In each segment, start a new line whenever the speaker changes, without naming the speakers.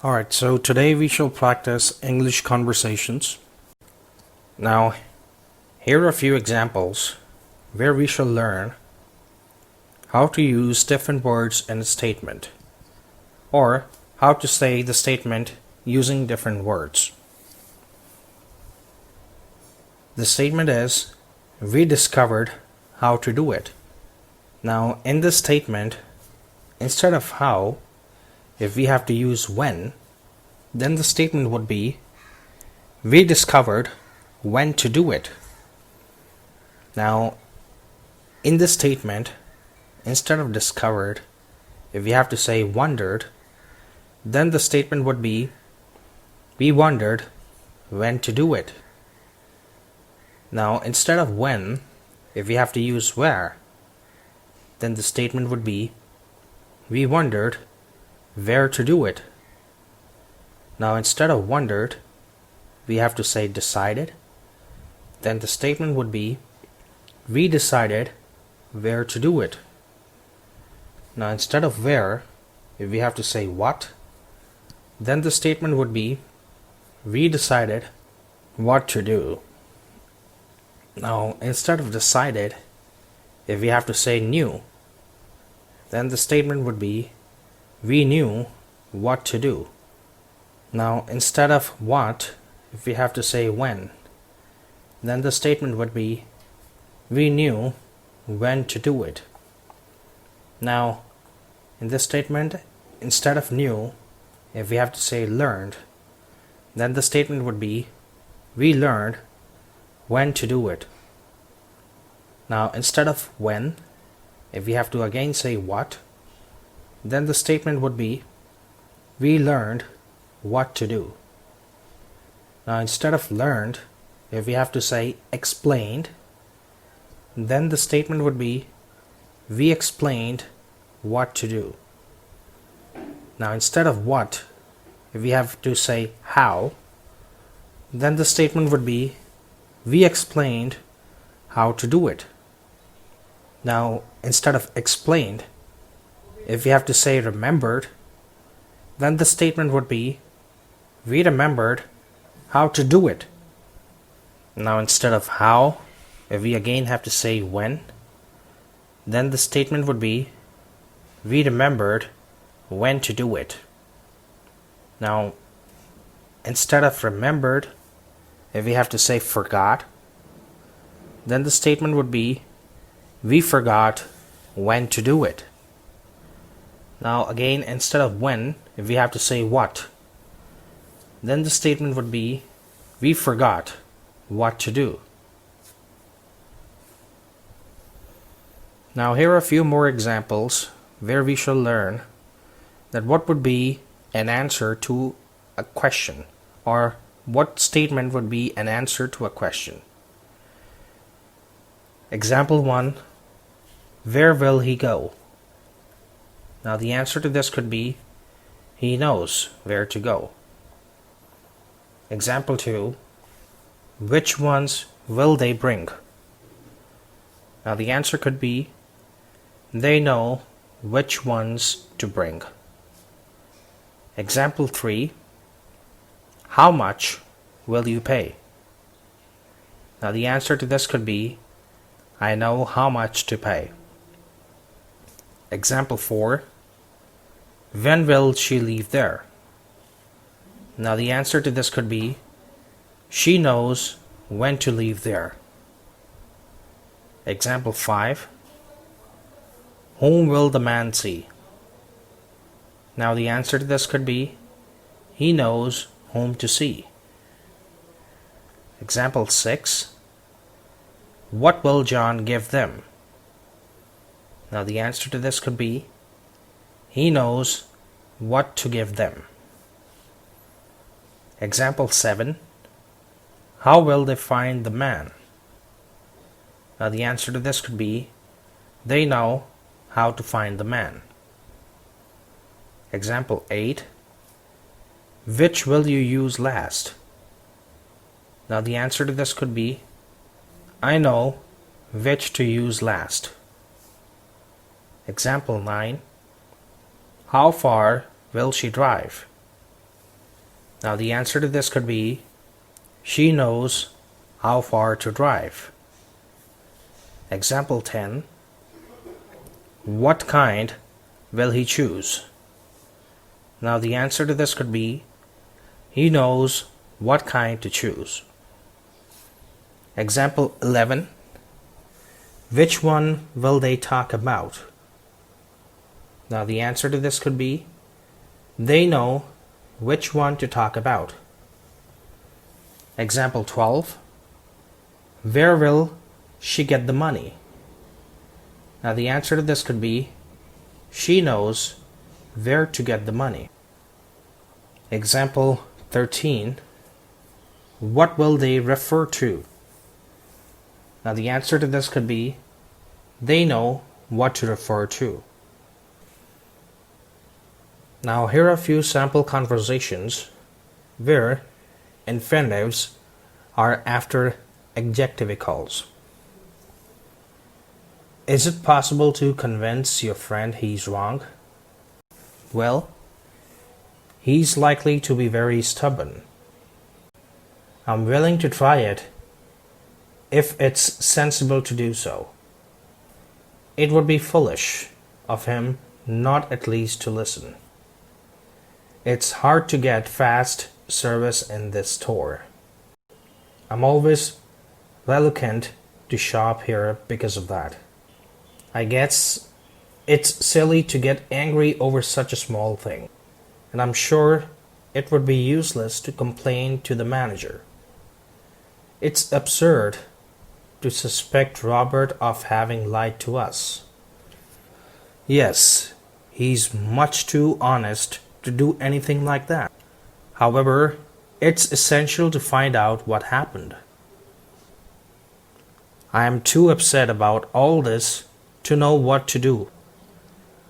Alright, so today we shall practice English conversations. Now, here are a few examples where we shall learn how to use different words in a statement, or how to say the statement using different words. The statement is, we discovered how to do it. Now, in this statement, instead of how, if we have to use when, then the statement would be, we discovered when to do it. Now, in this statement, instead of discovered, if we have to say wondered, then the statement would be, we wondered when to do it. Now, instead of when, if we have to use where, then the statement would be, we wondered where to do it. Now, instead of wondered, we have to say decided. Then the statement would be, we decided where to do it. Now, instead of where, if we have to say what, then the statement would be, we decided what to do. Now, instead of decided, if we have to say knew, then the statement would be, we knew what to do. Now, instead of what, if we have to say when, then the statement would be, we knew when to do it. Now, in this statement, instead of knew, if we have to say learned, then the statement would be, we learned when to do it. Now, instead of when, if we have to again say what, then the statement would be, we learned what to do. Now, instead of learned, if we have to say explained, then the statement would be, we explained what to do. Now, instead of what, if we have to say how, then the statement would be, we explained how to do it. Now, instead of explained, if we have to say remembered, then the statement would be, we remembered how to do it. Now, instead of how, if we again have to say when, then the statement would be, we remembered when to do it. Now, instead of remembered, if we have to say forgot, then the statement would be, we forgot when to do it. Now, again, instead of when, if we have to say what, then the statement would be, we forgot what to do. Now, here are a few more examples where we shall learn that what would be an answer to a question, or what statement would be an answer to a question. Example 1, where will he go? Now, the answer to this could be, he knows where to go. Example 2, which ones will they bring? Now, the answer could be, they know which ones to bring. Example 3, how much will you pay? Now, the answer to this could be, I know how much to pay. Example 4, when will she leave there? Now, the answer to this could be, she knows when to leave there. Example 5, whom will the man see? Now, the answer to this could be, he knows whom to see. Example 6, what will John give them? Now, the answer to this could be, he knows what to give them. Example 7, how will they find the man? Now, the answer to this could be, they know how to find the man. Example 8, which will you use last? Now, the answer to this could be, I know which to use last. Example 9, how far will she drive? Now the answer to this could be, she knows how far to drive. Example 10. What kind will he choose? Now the answer to this could be, he knows what kind to choose. Example 11. Which one will they talk about? Now the answer to this could be, they know which one to talk about. Example 12. Where will she get the money? Now the answer to this could be, she knows where to get the money. Example 13. What will they refer to? Now the answer to this could be, they know what to refer to. Now here are a few sample conversations where infinitives are after adjectivicals. Is it possible to convince your friend he's wrong? Well, he's likely to be very stubborn. I'm willing to try it if it's sensible to do so. It would be foolish of him not at least to listen. It's hard to get fast service in this store. I'm always reluctant to shop here because of that. I guess it's silly to get angry over such a small thing, and I'm sure it would be useless to complain to the manager. It's absurd to suspect Robert of having lied to us. Yes, he's much too honest to do anything like that. However, it's essential to find out what happened. I am too upset about all this to know what to do.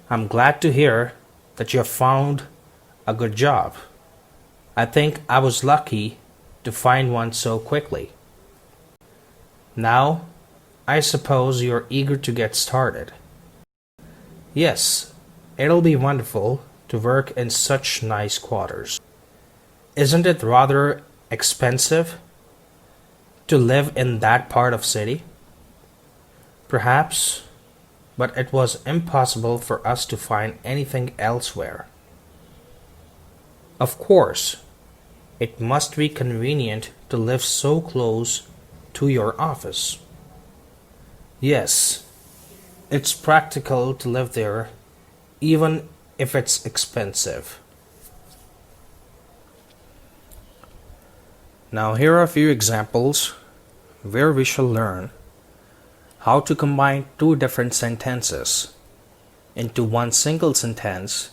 I'm glad to hear that you have found a good job. I think I was lucky to find one so quickly. Now, I suppose you're eager to get started. Yes, it'll be wonderful to work in such nice quarters. Isn't it rather expensive to live in that part of city? Perhaps, but it was impossible for us to find anything elsewhere. Of course, it must be convenient to live so close to your office. Yes, it's practical to live there, even if it's expensive. Now here are a few examples where we shall learn how to combine two different sentences into one single sentence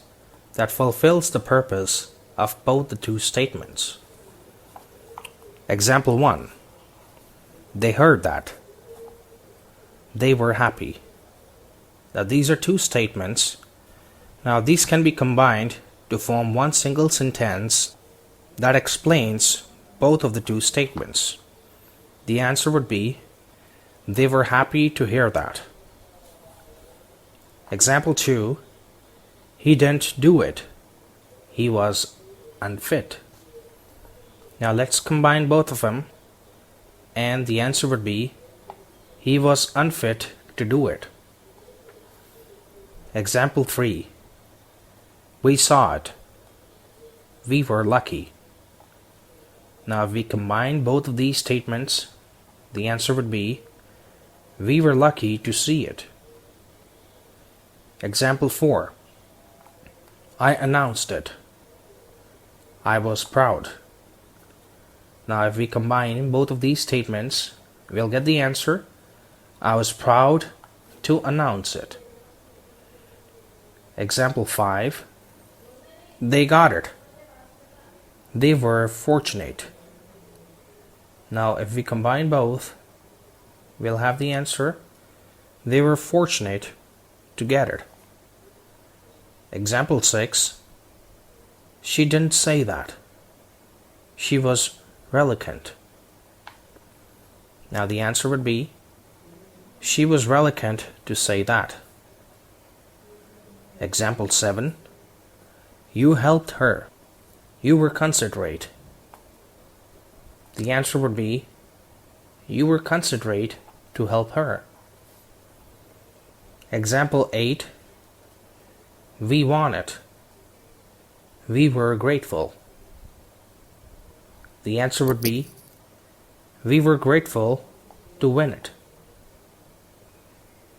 that fulfills the purpose of both the two statements. Example 1. They heard that. They were happy. Now these are two statements. Now these can be combined to form one single sentence that explains both of the two statements. The answer would be, they were happy to hear that. Example 2. He didn't do it. He was unfit. Now let's combine both of them, and the answer would be, he was unfit to do it. Example 3. We saw it. We were lucky. Now if we combine both of these statements, the answer would be, we were lucky to see it. Example 4. I announced it. I was proud. Now if we combine both of these statements, we'll get the answer, I was proud to announce it. Example 5. They got it. They were fortunate. Now if we combine both, we'll have the answer, they were fortunate to get it. Example 6. She didn't say that. She was reluctant. Now the answer would be, she was reluctant to say that. Example 7. You helped her. You were considerate. The answer would be, you were considerate to help her. Example 8. We won it. We were grateful. The answer would be, we were grateful to win it.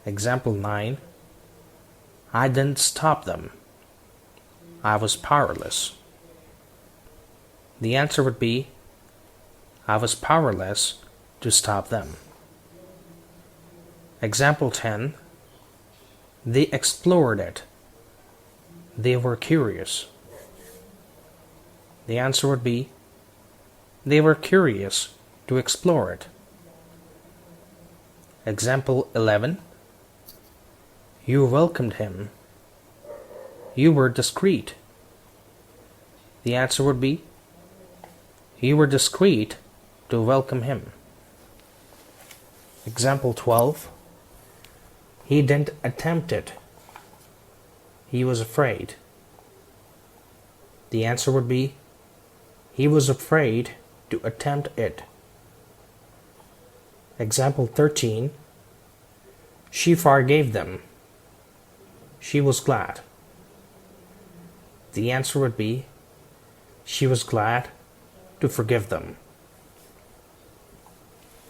Example 9. I didn't stop them. I was powerless. The answer would be, I was powerless to stop them. Example 10. They explored it. They were curious. The answer would be, they were curious to explore it. Example 11. You welcomed him. You were discreet. The answer would be, you were discreet to welcome him. Example 12. He didn't attempt it. He was afraid. The answer would be, he was afraid to attempt it. Example 13. She forgave them. She was glad. The answer would be, she was glad to forgive them.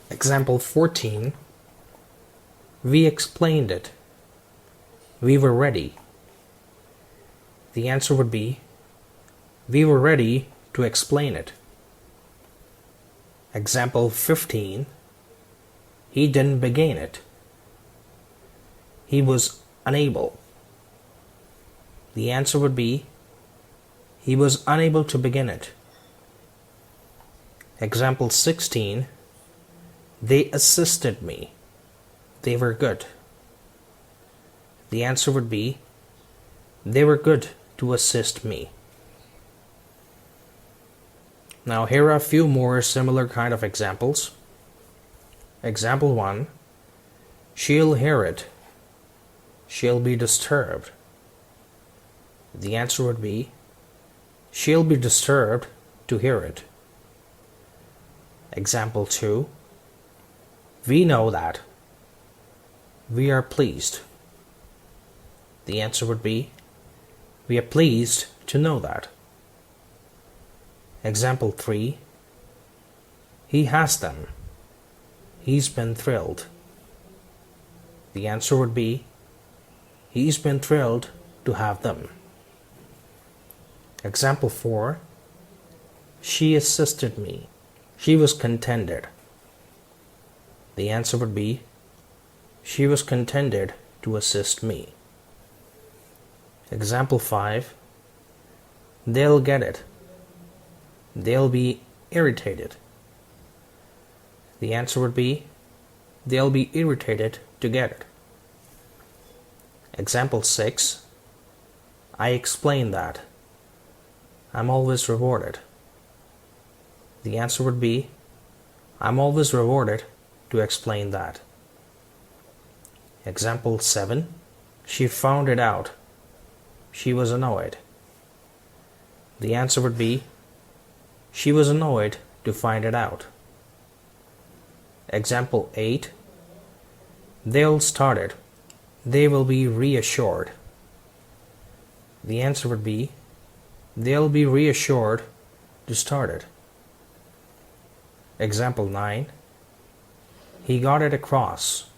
Example 14. We explained it. We were ready. The answer would be, we were ready to explain it. Example 15. He didn't begin it. He was unable. The answer would be, he was unable to begin it. Example 16. They assisted me. They were good. The answer would be, they were good to assist me. Now here are a few more similar kind of examples. Example 1. She'll hear it. She'll be disturbed. The answer would be, she'll be disturbed to hear it. Example 2. We know that. We are pleased. The answer would be, we are pleased to know that. Example 3. He has them. He's been thrilled. The answer would be, he's been thrilled to have them. Example 4. She assisted me. She was contented. The answer would be, she was contented to assist me. Example 5. They'll get it. They'll be irritated. The answer would be, they'll be irritated to get it. Example 6. I explained that. I'm always rewarded. The answer would be, I'm always rewarded to explain that. Example 7. She found it out. She was annoyed. The answer would be, she was annoyed to find it out. Example 8. They'll start it. They will be reassured. The answer would be, they'll be reassured to start it. Example 9. He got it across.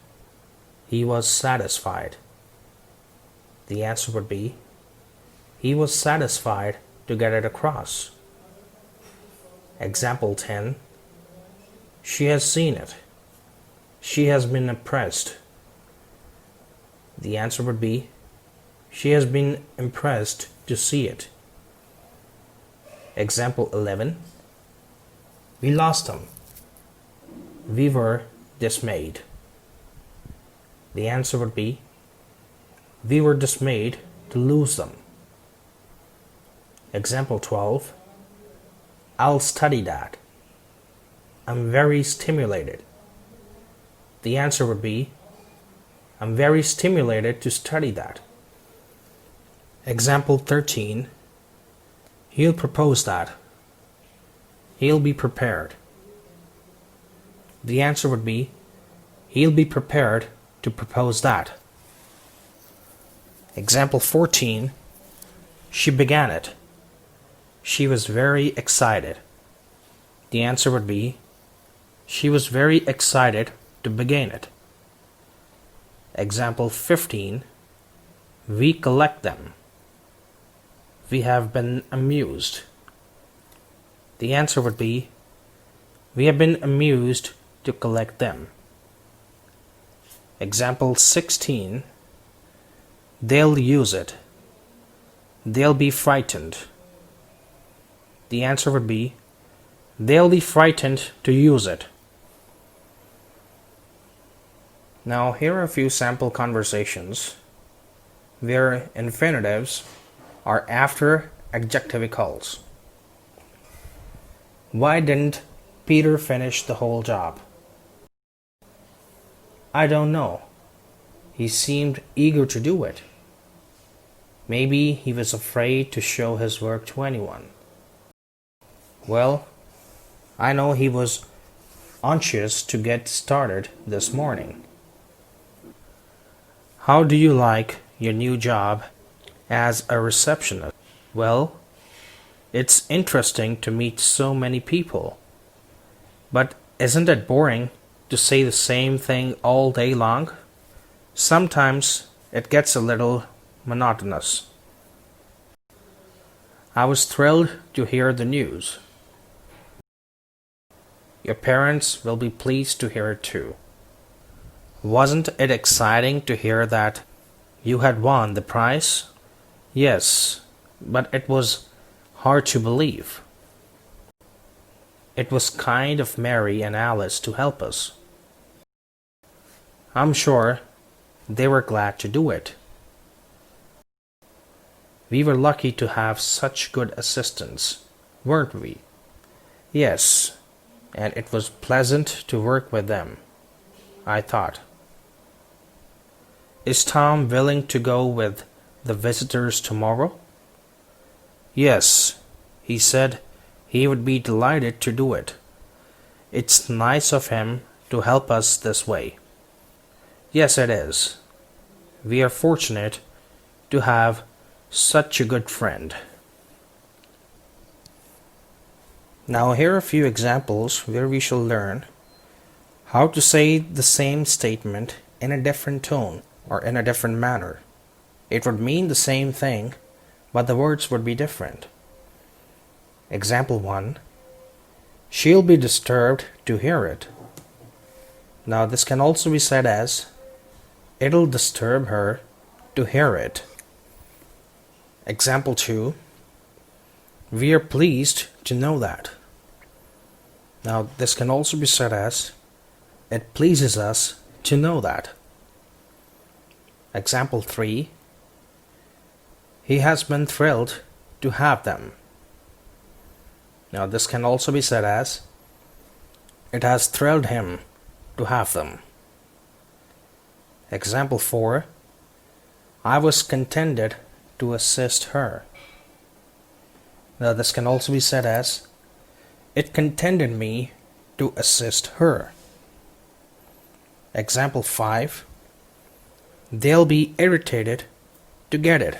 He was satisfied. The answer would be, he was satisfied to get it across. Example 10. She has seen it. She has been impressed. The answer would be, she has been impressed to see it. Example 11. We lost them. We were dismayed. The answer would be, we were dismayed to lose them. Example 12. I'll study that. I'm very stimulated. The answer would be, I'm very stimulated to study that. Example 13. He'll propose that. He'll be prepared. The answer would be, he'll be prepared to propose that. Example 14. She began it. She was very excited. The answer would be, she was very excited to begin it. Example 15. We collect them. We have been amused. The answer would be, we have been amused to collect them. Example 16. They'll use it. They'll be frightened. The answer would be, they'll be frightened to use it. Now here are a few sample conversations where infinitives are after adjectivicals. Why didn't Peter finish the whole job? I don't know. He seemed eager to do it. Maybe he was afraid to show his work to anyone. Well, I know he was anxious to get started this morning. How do you like your new job as a receptionist? Well, it's interesting to meet so many people. But isn't it boring to say the same thing all day long? Sometimes it gets a little monotonous. I was thrilled to hear the news. Your parents will be pleased to hear it too. Wasn't it exciting to hear that you had won the prize? Yes, but it was hard to believe. It was kind of Mary and Alice to help us. I'm sure they were glad to do it. We were lucky to have such good assistants, weren't we? Yes, and it was pleasant to work with them, I thought. Is Tom willing to go with the visitors tomorrow? Yes, he said he would be delighted to do it. It's nice of him to help us this way. Yes, it is. We are fortunate to have such a good friend. Now here are a few examples where we shall learn how to say the same statement in a different tone or in a different manner. It would mean the same thing, but the words would be different. Example 1. She'll be disturbed to hear it. Now this can also be said as, it'll disturb her to hear it. Example 2. We are pleased to know that. Now this can also be said as, it pleases us to know that. Example 3. He has been thrilled to have them. Now this can also be said as, it has thrilled him to have them. Example 4. I was contented to assist her. Now this can also be said as, it contented me to assist her. Example 5. They'll be irritated to get it.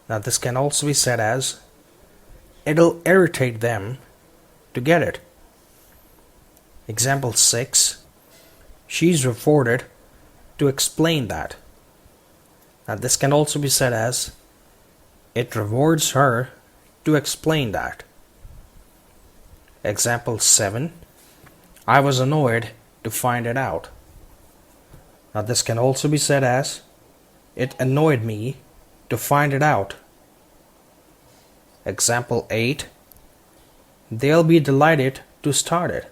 Now this can also be said as, it'll irritate them to get it. Example 6. She's reported to explain that. Now this can also be said as, it rewards her to explain that. Example 7. I was annoyed to find it out. Now this can also be said as, it annoyed me to find it out. Example 8. They'll be delighted to start it.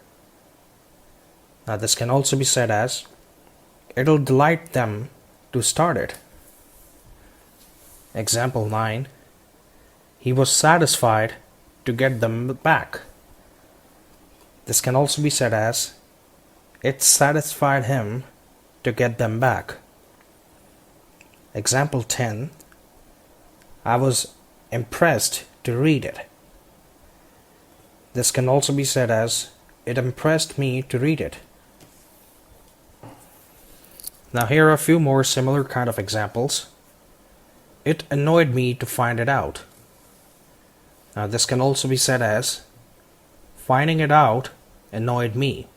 Now this can also be said as, it'll delight them to start it. Example 9. He was satisfied to get them back. This can also be said as, it satisfied him to get them back. Example 10. I was impressed to read it. This can also be said as, it impressed me to read it. Now here are a few more similar kind of examples. It annoyed me to find it out. Now this can also be said as, finding it out annoyed me.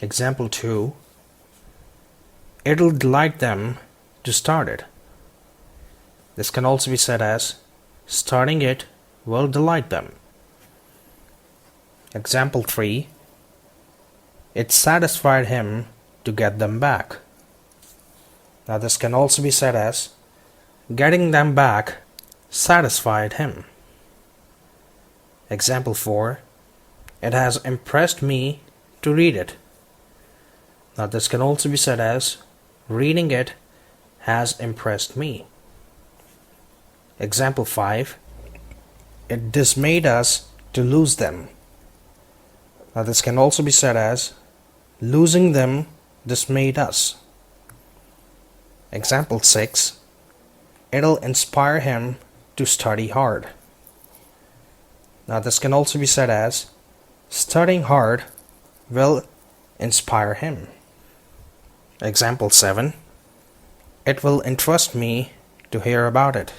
Example 2. It'll delight them to start it. This can also be said as, starting it will delight them. Example 3. It satisfied him to get them back. Now this can also be said as, getting them back satisfied him. Example 4. It has impressed me to read it. Now this can also be said as, reading it has impressed me. Example 5. It dismayed us to lose them. Now this can also be said as, losing them dismayed us. Example 6. It'll inspire him to study hard. Now this can also be said as, studying hard will inspire him. Example 7. It will interest me to hear about it.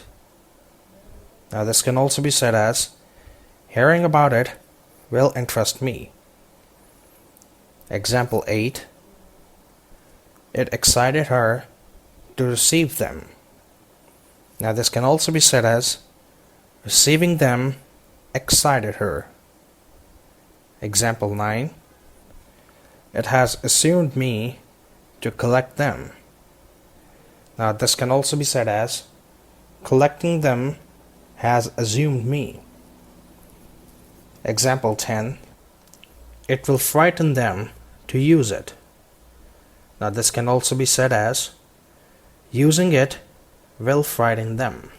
Now this can also be said as, hearing about it will interest me. Example 8. It excited her to receive them. Now this can also be said as, receiving them excited her. Example 9. It has assumed me to collect them. Now this can also be said as, collecting them has assumed me. Example 10. It will frighten them to use it. Now this can also be said as, using it will frighten them.